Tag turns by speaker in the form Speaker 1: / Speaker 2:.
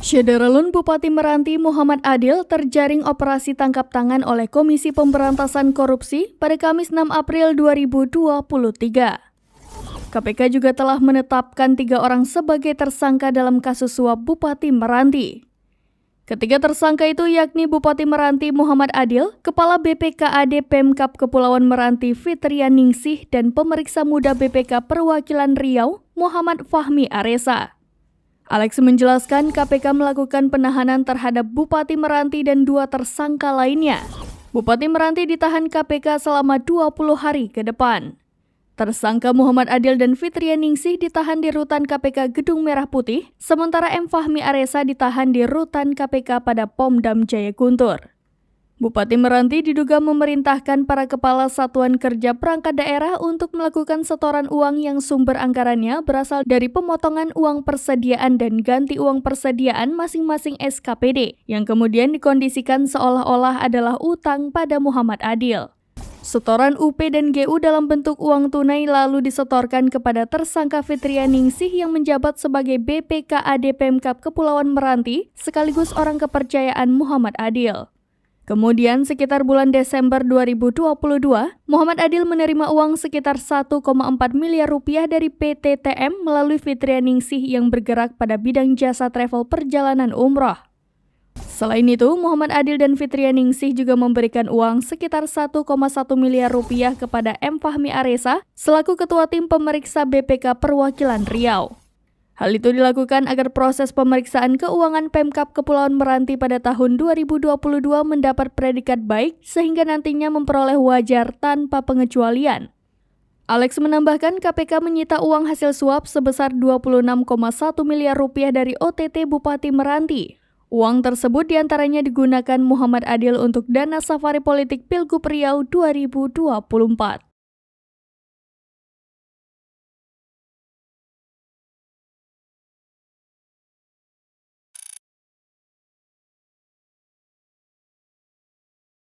Speaker 1: Syederalun Bupati Meranti Muhammad Adil terjaring operasi tangkap tangan oleh Komisi Pemberantasan Korupsi pada Kamis 6 April 2023. KPK juga telah menetapkan 3 orang sebagai tersangka dalam kasus suap Bupati Meranti. Ketiga tersangka itu yakni Bupati Meranti Muhammad Adil, Kepala BPKAD Pemkab Kepulauan Meranti Fitria Ningsih, dan pemeriksa muda BPK Perwakilan Riau Muhammad Fahmi Aresa. Alex menjelaskan KPK melakukan penahanan terhadap Bupati Meranti dan 2 tersangka lainnya. Bupati Meranti ditahan KPK selama 20 hari ke depan. Tersangka Muhammad Adil dan Fitria Ningsih ditahan di Rutan KPK Gedung Merah Putih, sementara M. Fahmi Aresa ditahan di Rutan KPK pada Pomdam Jaya Guntur. Bupati Meranti diduga memerintahkan para kepala satuan kerja perangkat daerah untuk melakukan setoran uang yang sumber anggarannya berasal dari pemotongan uang persediaan dan ganti uang persediaan masing-masing SKPD, yang kemudian dikondisikan seolah-olah adalah utang pada Muhammad Adil. Setoran UP dan GU dalam bentuk uang tunai lalu disetorkan kepada tersangka Fitria Ningsih yang menjabat sebagai BPKAD Pemkab Kepulauan Meranti sekaligus orang kepercayaan Muhammad Adil. Kemudian sekitar bulan Desember 2022, Muhammad Adil menerima uang sekitar 1,4 miliar rupiah dari PT TM melalui Fitria Ningsih yang bergerak pada bidang jasa travel perjalanan umroh. Selain itu, Muhammad Adil dan Fitria Ningsih juga memberikan uang sekitar 1,1 miliar rupiah kepada M. Fahmi Aresa selaku Ketua Tim Pemeriksa BPK Perwakilan Riau. Hal itu dilakukan agar proses pemeriksaan keuangan Pemkab Kepulauan Meranti pada tahun 2022 mendapat predikat baik sehingga nantinya memperoleh wajar tanpa pengecualian. Alex menambahkan KPK menyita uang hasil suap sebesar 26,1 miliar rupiah dari OTT Bupati Meranti. Uang tersebut diantaranya digunakan Muhammad Adil untuk dana safari politik Pilgub Riau 2024.